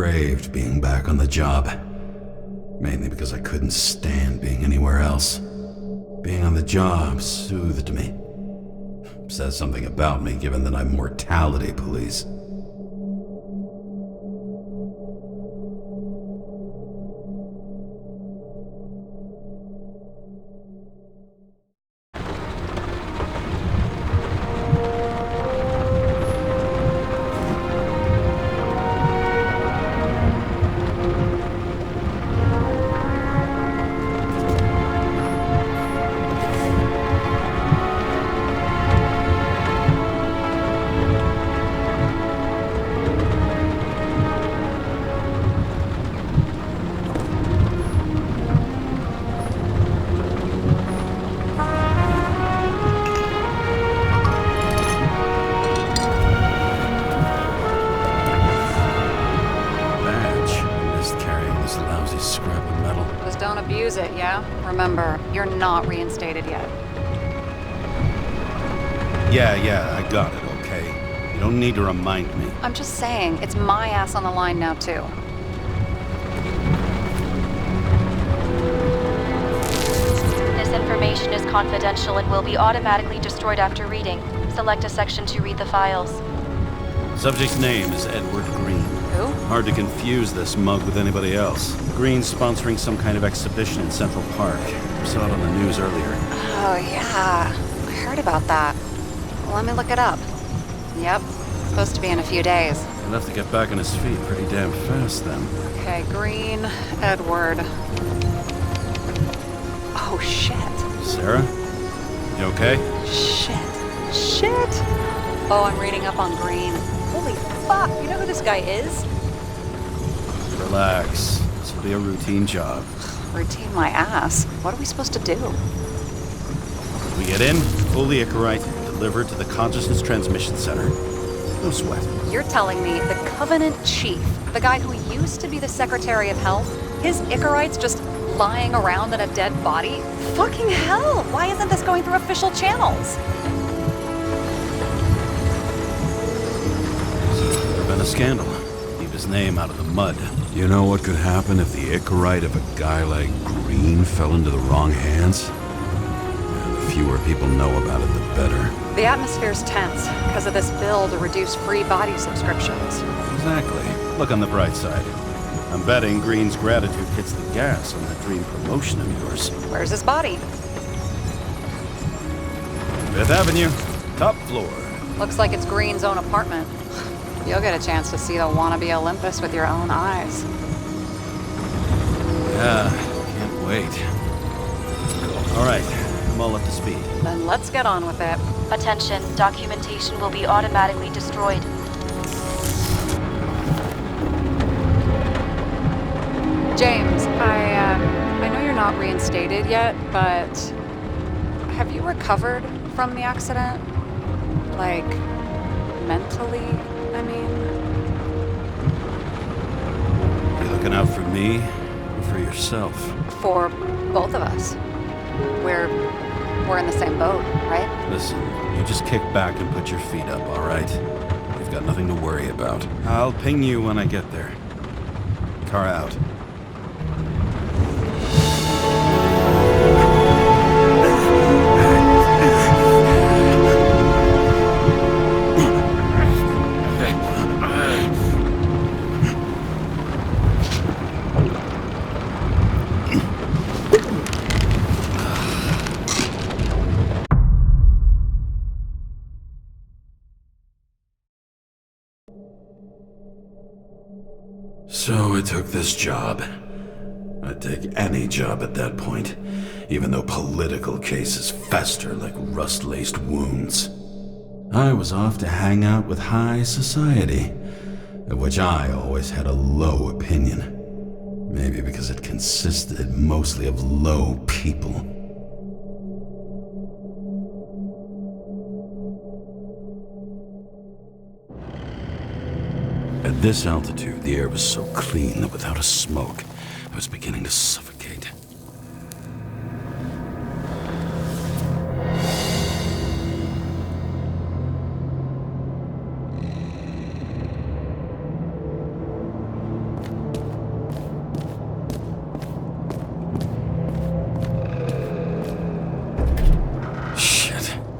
craved being back on the job. Mainly because I couldn't stand being anywhere else. Being on the job soothed me. Says something about me given that I'm mortality police. Abuse it, yeah? Remember, you're not reinstated yet. Yeah, I got it, okay? You don't need to remind me. I'm just saying, it's my ass on the line now, too. This information is confidential and will be automatically destroyed after reading. Select a section to read the files. Subject's name is Edward Green. Who? Hard to confuse this mug with anybody else. Green's sponsoring some kind of exhibition in Central Park. Saw it on the news earlier. Oh, yeah. I heard about that. Let me look it up. Yep. Supposed to be in a few days. He'll have to get back on his feet pretty damn fast then. Okay, Green, Edward. Oh, shit. Sarah? You okay? Shit. Oh, I'm reading up on Green. Holy fuck, you know who this guy is? Relax. This will be a routine job. Routine my ass. What are we supposed to do? We get in, pull the Icarite, deliver to the Consciousness Transmission Center. No sweat. You're telling me the Covenant Chief, the guy who used to be the Secretary of Health, his Icarite's just lying around in a dead body? Fucking hell! Why isn't this going through official channels? Been a scandal. Keep his name out of the mud. You know what could happen if the Icarite of a guy like Green fell into the wrong hands? And the fewer people know about it, the better. The atmosphere's tense because of this bill to reduce free body subscriptions. Exactly. Look on the bright side. I'm betting Green's gratitude hits the gas on that dream promotion of yours. Where's his body? Fifth Avenue, top floor. Looks like it's Green's own apartment. You'll get a chance to see the wannabe Olympus with your own eyes. Yeah, can't wait. All right, I'm all up to speed. Then let's get on with it. Attention, documentation will be automatically destroyed. James, I know you're not reinstated yet, but have you recovered from the accident? Like, mentally, I mean? You looking out for me or for yourself? For both of us. We're in the same boat, right? Listen, you just kick back and put your feet up, all right? You've got nothing to worry about. I'll ping you when I get there. Car out. So I took this job. I'd take any job at that point, even though political cases fester like rust-laced wounds. I was off to hang out with high society, of which I always had a low opinion. Maybe because it consisted mostly of low people. At this altitude, the air was so clean that without a smoke, I was beginning to suffocate.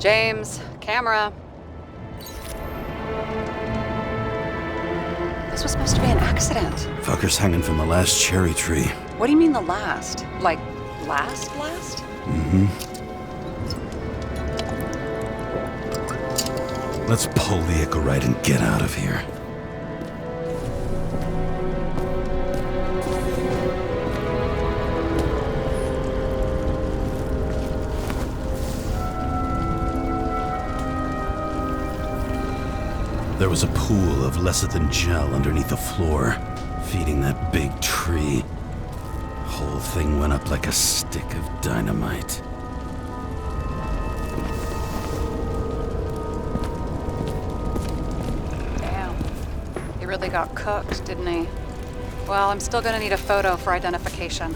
James, camera. This was supposed to be an accident. Fucker's hanging from the last cherry tree. What do you mean the last? Like, last? Mm-hmm. Let's pull the Icarite and get out of here. There was a pool of lecithin gel underneath the floor, feeding that big tree. Whole thing went up like a stick of dynamite. Damn. He really got cooked, didn't he? Well, I'm still gonna need a photo for identification.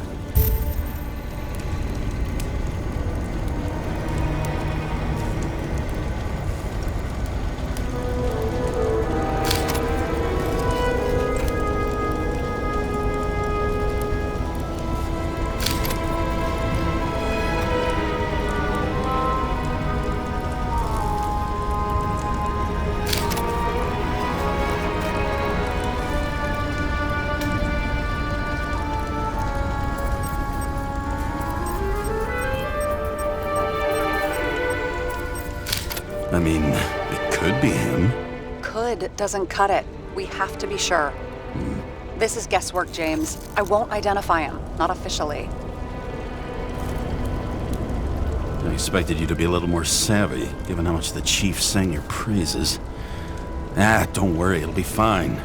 I mean, it could be him. Could doesn't cut it. We have to be sure. This is guesswork, James. I won't identify him. Not officially. I expected you to be a little more savvy, given how much the chief sang your praises. Ah, don't worry, it'll be fine.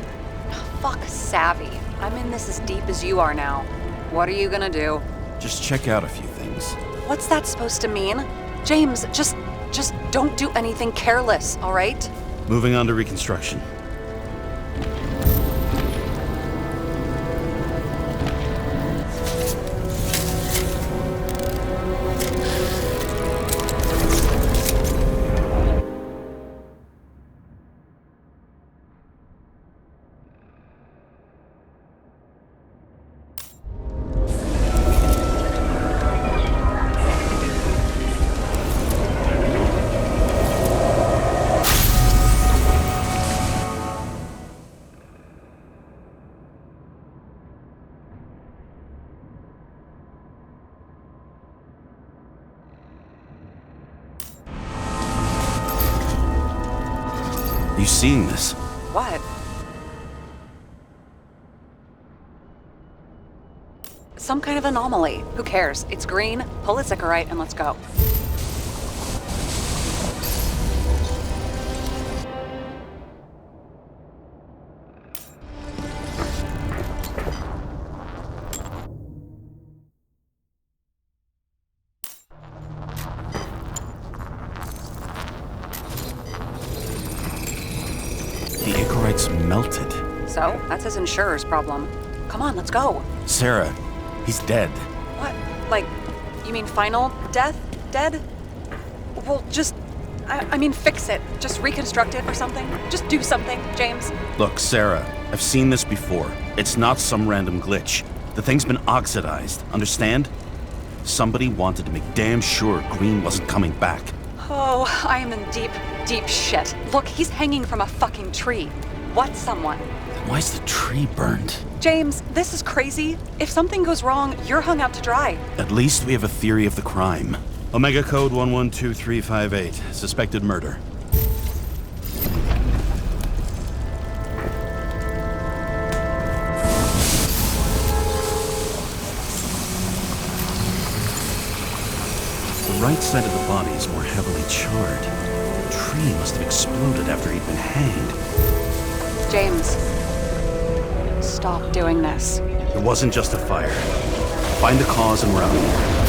Fuck savvy. I'm in this as deep as you are now. What are you gonna do? Just check out a few things. What's that supposed to mean? James, just don't do anything careless, all right? Moving on to reconstruction. You seeing this? What? Some kind of anomaly. Who cares? It's green, pull its Icarite, and let's go. The Icarite's melted. So, that's his insurer's problem. Come on, let's go. Sarah, he's dead. What? Like, you mean final death? Dead? Well, just, I mean, fix it. Just reconstruct it or something. Just do something, James. Look, Sarah, I've seen this before. It's not some random glitch. The thing's been oxidized, understand? Somebody wanted to make damn sure Green wasn't coming back. Oh, I am in deep, deep shit. Look, he's hanging from a fucking tree. What someone? Why's the tree burned? James, this is crazy. If something goes wrong, you're hung out to dry. At least we have a theory of the crime. Omega Code 112358. Suspected murder. The right side of the body is more heavily charred. The tree must have exploded after he'd been hanged. James, stop doing this. It wasn't just a fire. Find the cause and we're out of here.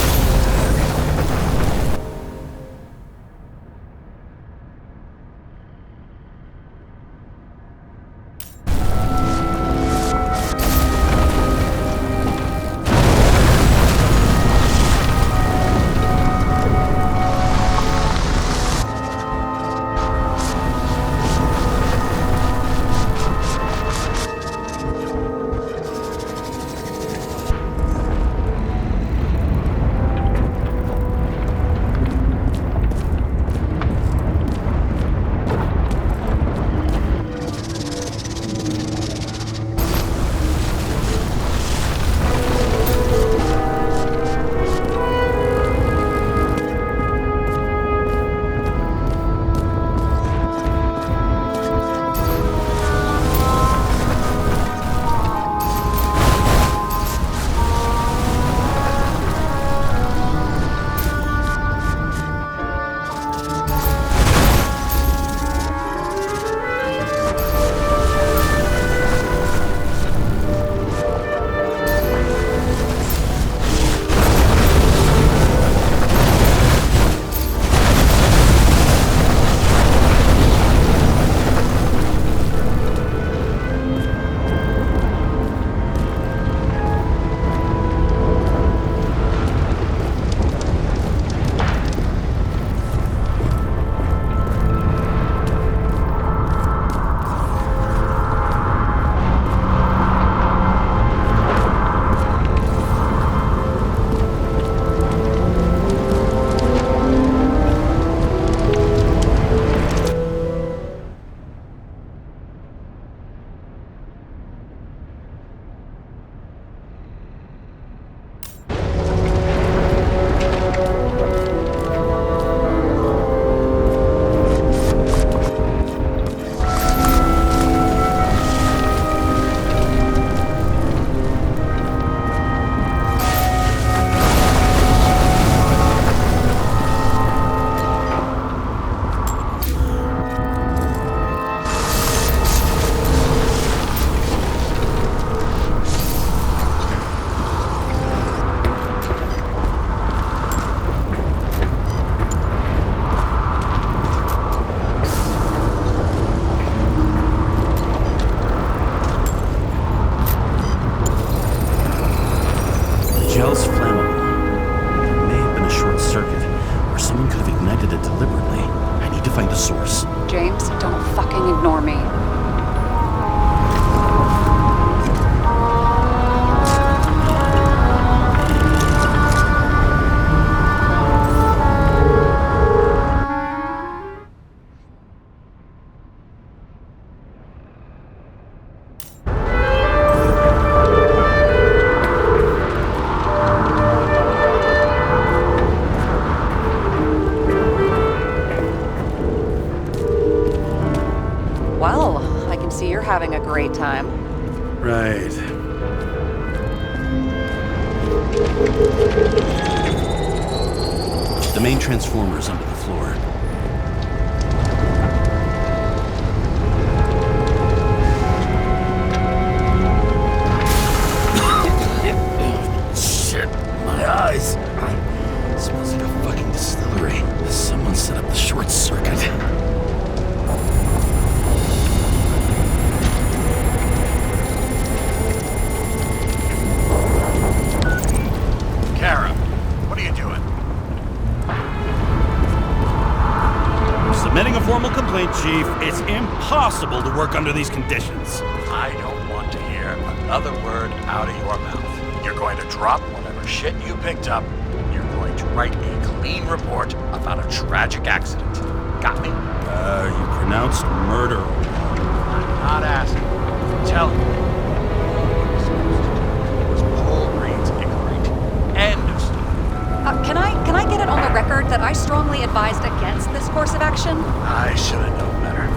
the source. James, don't fucking ignore me. Well, I can see you're having a great time. Right. The main transformer is under the floor. Shit, my eyes. Smells like a fucking distillery. Someone set up the short circuit. Kara, what are you doing? Submitting a formal complaint, Chief. It's impossible to work under these conditions. I don't want to hear another word out of your mouth. You're going to drop whatever shit you picked up. You're going to write a clean report about a tragic accident. Got me? You pronounced murder. I'm not asking. Tell me. All you were supposed to do was pull Green's Icarite. End of story. Can I get it on the record that I strongly advised against this course of action? I should have known better.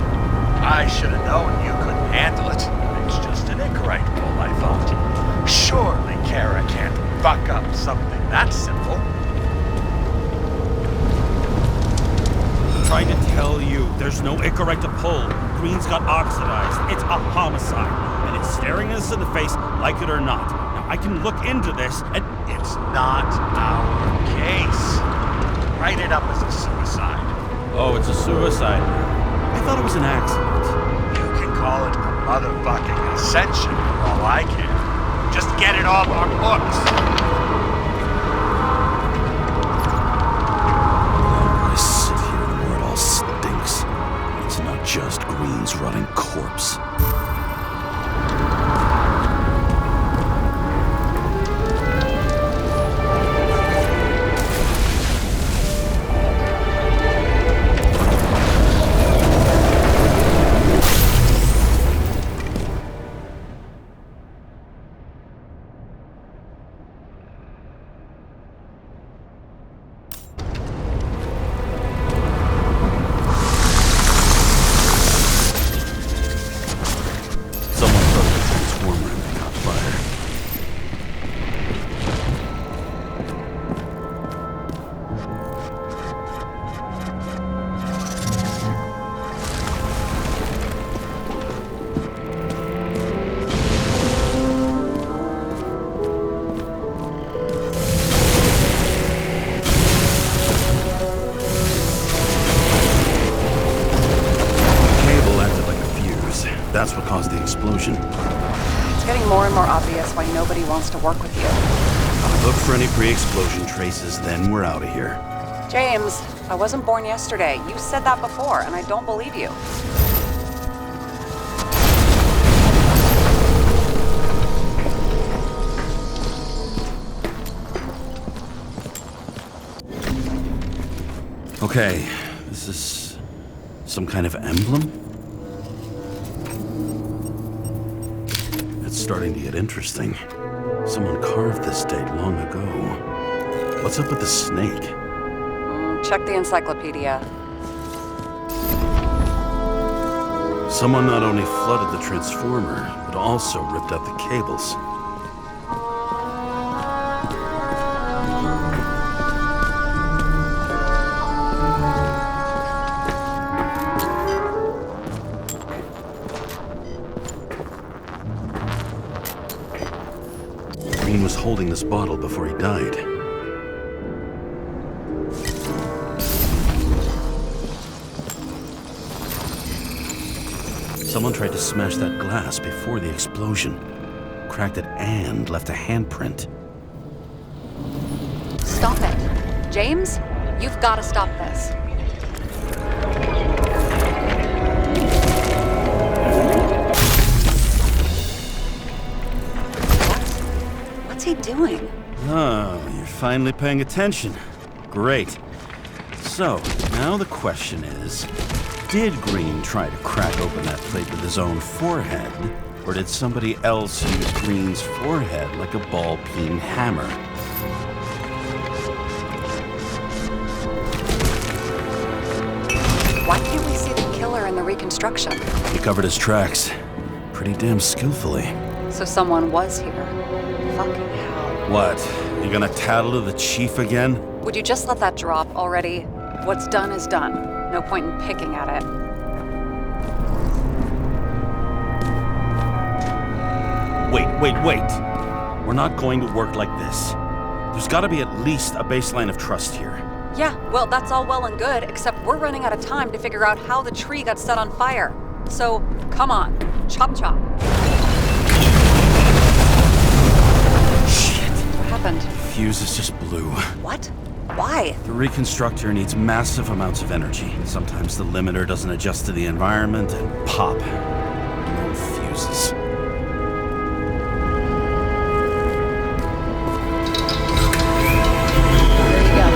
I should have known you couldn't handle it. It's just an Icarite pull, I thought. Surely Kara can't fuck up something that simple. Trying to tell you, there's no Icarite to pull. Green's got oxidized. It's a homicide. And it's staring us in the face, like it or not. Now, I can look into this, and It's not our case. Write it up as a suicide. oh, it's a suicide. I thought it was an accident. You can call it a motherfucking ascension for all I care. Just get it off our books. I sit here where it all stinks. It's not just Green's rotting corpse. Someone broke the transformer and it caught fire. The cable acted like a fuse. That's what caused the explosion. It's getting more and more obvious why nobody wants to work with you. Look for any pre-explosion traces, then we're out of here. James, I wasn't born yesterday. You said that before, and I don't believe you. Okay, this is some kind of emblem? It's starting to get interesting. Someone carved this date long ago. What's up with the snake? Check the encyclopedia. Someone not only flooded the transformer, but also ripped out the cables. Green was holding this bottle before he died. Someone tried to smash that glass before the explosion. Cracked it and left a handprint. Stop it. James, you've got to stop this. finally paying attention. Great. So, now the question is, did Green try to crack open that plate with his own forehead, or did somebody else use Green's forehead like a ball-peen hammer? Why can't we see the killer in the reconstruction? He covered his tracks pretty damn skillfully. So someone was here. Fucking hell. What? You gonna tattle to the chief again? Would you just let that drop already? What's done is done. No point in picking at it. Wait. We're not going to work like this. There's gotta be at least a baseline of trust here. Yeah, well, that's all well and good, except we're running out of time to figure out how the tree got set on fire. So, come on. Chop chop. Shit. What happened? Fuses just blew. What? Why? The reconstructor needs massive amounts of energy. Sometimes the limiter doesn't adjust to the environment and pop. No fuses. There you go.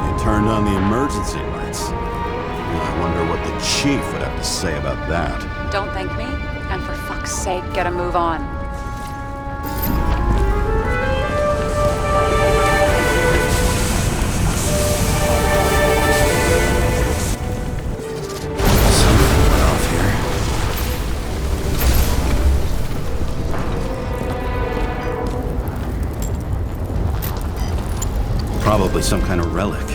You turned on the emergency lights. I wonder what the chief would have to say about that. Don't thank me, and for fuck's sake, get a move on. Something went off here. Probably some kind of relic.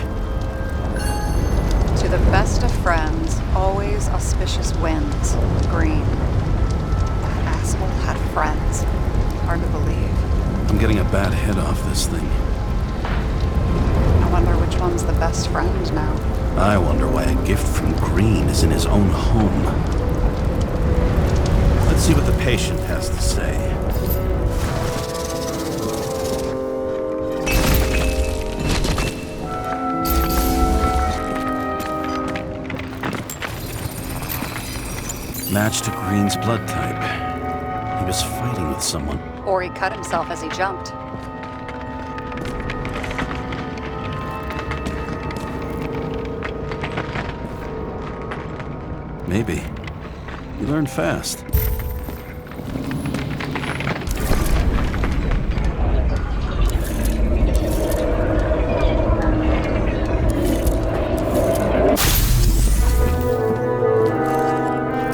To the best of friends, always auspicious winds. Green. That asshole had friends. Hard to believe. I'm getting a bad hit off this thing. I wonder which one's the best friend now. I wonder why a gift from Green is in his own home. Let's see what the patient has to say. Match to Green's blood type. He was fighting with someone. Or he cut himself as he jumped. Maybe. You learn fast.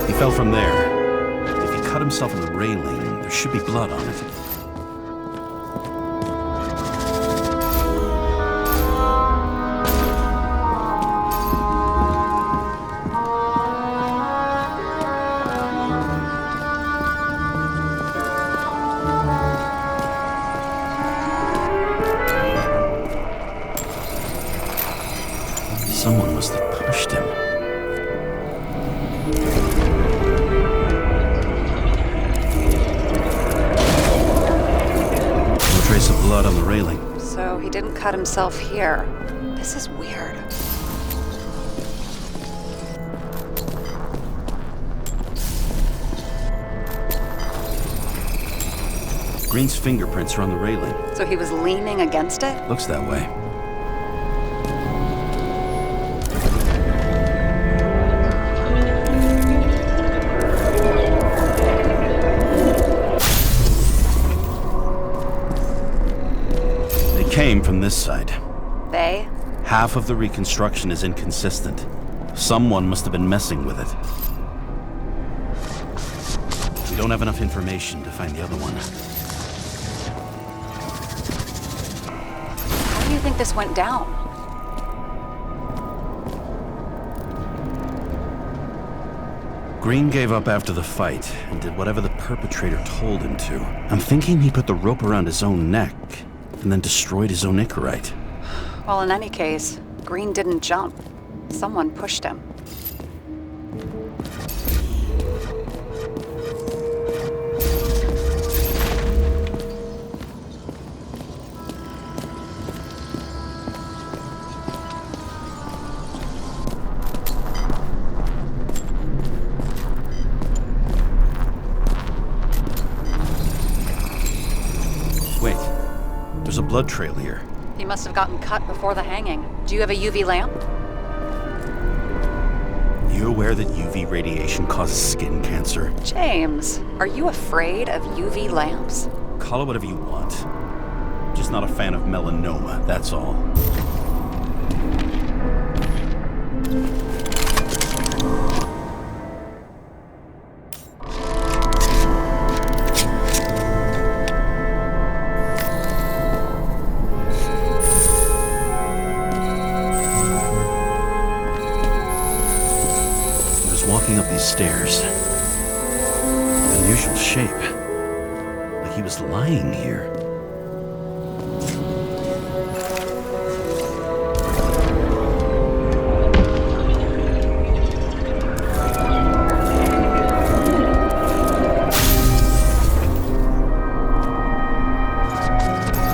He fell from there. If he cut himself on the railing, there should be blood on it. Someone must have pushed him. No trace of blood on the railing. So he didn't cut himself here. This is weird. Green's fingerprints are on the railing. So he was leaning against it? Looks that way. They came from this side. They? Half of the reconstruction is inconsistent. Someone must have been messing with it. We don't have enough information to find the other one. How do you think this went down? Green gave up after the fight and did whatever the perpetrator told him to. I'm thinking he put the rope around his own neck and then destroyed his own Icarite. Well, in any case, Green didn't jump. Someone pushed him. blood trail here. He must have gotten cut before the hanging. Do you have a UV lamp? You aware that UV radiation causes skin cancer? James, are you afraid of UV lamps? Call it whatever you want. Just not a fan of melanoma, that's all. Walking up these stairs. Unusual shape. Like he was lying here.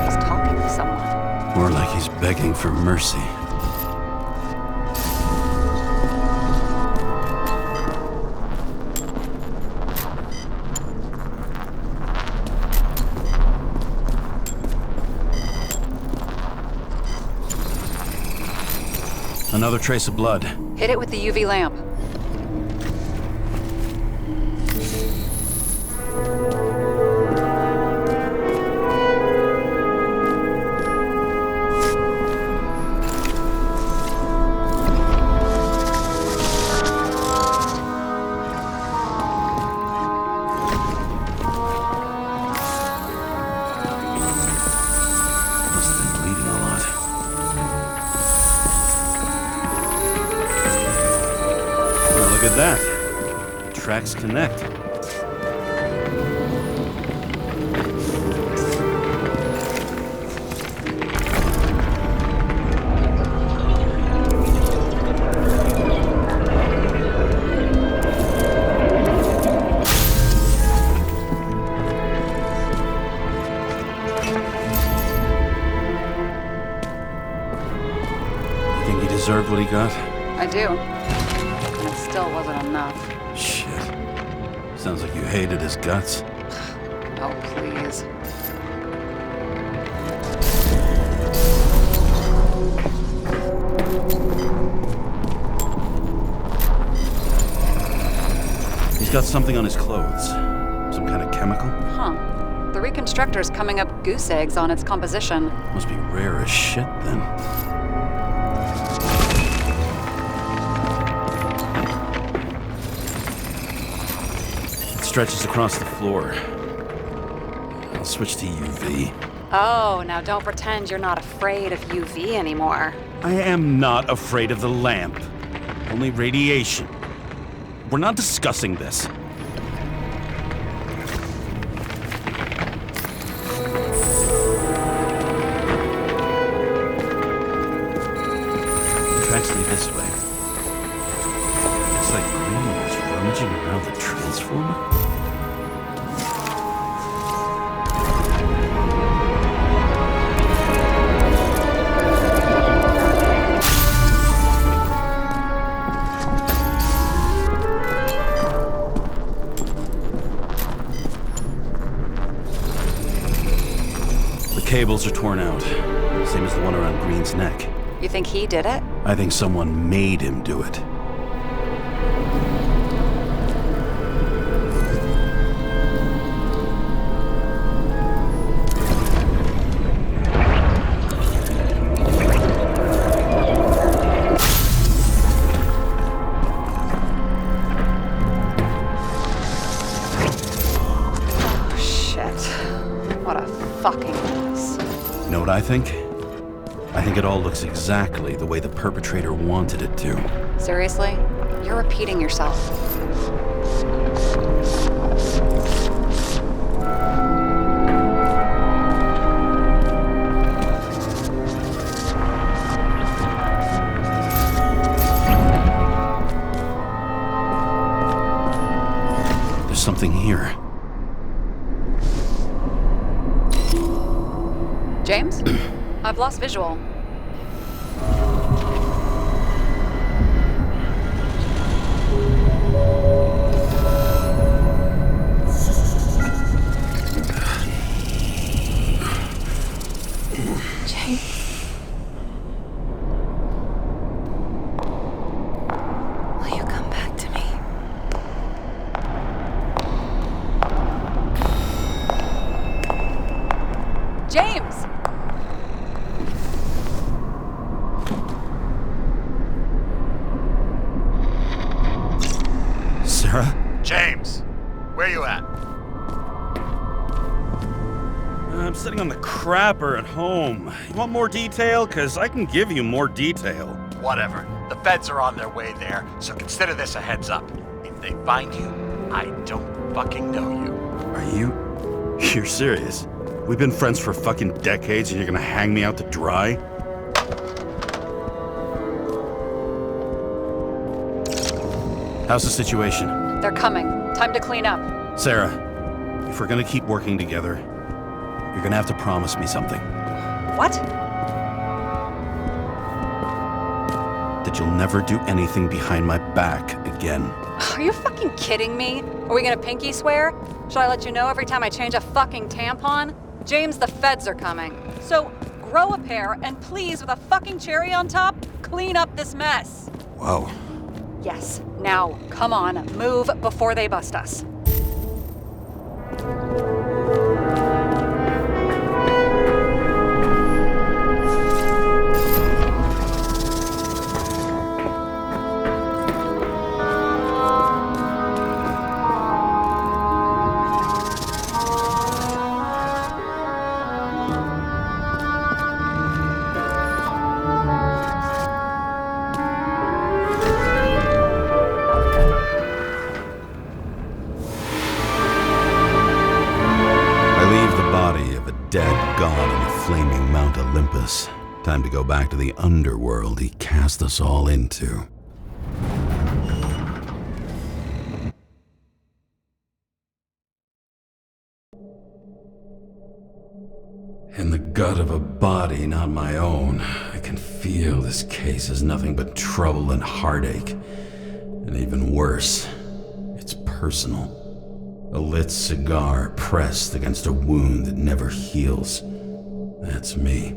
He's talking to someone. More like he's begging for mercy. Another trace of blood. Hit it with the UV lamp. Must have been bleeding a lot. Look at that. Tracks connect. You think he deserved what he got? I do. And it still wasn't enough. Shit. Sounds like you hated his guts. Oh, please. He's got something on his clothes. Some kind of chemical? Huh. The reconstructor's coming up goose eggs on its composition. Must be rare as shit then. It stretches across the floor. I'll switch to UV. Oh, now don't pretend you're not afraid of UV anymore. I am not afraid of the lamp. Only radiation. We're not discussing this. Tracks me this way. Looks like Green was rummaging around the transformer. The cables are torn out, same as the one around Green's neck. You think he did it? I think someone made him do it. Oh, shit. What a fucking mess. You know what I think? I think it all looks exactly the way the perpetrator wanted it to. Seriously? You're repeating yourself. There's something here. James? I've lost visual. sitting on the crapper at home. You want more detail? Cause I can give you more detail. Whatever. The feds are on their way there, so consider this a heads up. If they find you, I don't fucking know you. Are you? You're serious? We've been friends for fucking decades and you're gonna hang me out to dry? How's the situation? They're coming. Time to clean up. Sarah, if we're gonna keep working together, you're gonna have to promise me something. What? That you'll never do anything behind my back again. Are you fucking kidding me? Are we gonna pinky swear? Should I let you know every time I change a fucking tampon? James, the feds are coming. So, grow a pair, and please, with a fucking cherry on top, clean up this mess. Whoa. Yes, now, come on, move before they bust us. Dead god on the flaming Mount Olympus. Time to go back to the underworld he cast us all into. In the gut of a body not my own, I can feel this case is nothing but trouble and heartache. And even worse, it's personal. A lit cigar pressed against a wound that never heals. That's me.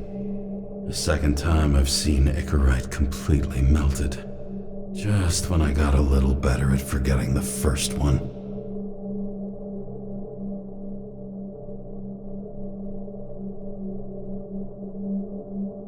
The second time I've seen Icarite completely melted. Just when I got a little better at forgetting the first one.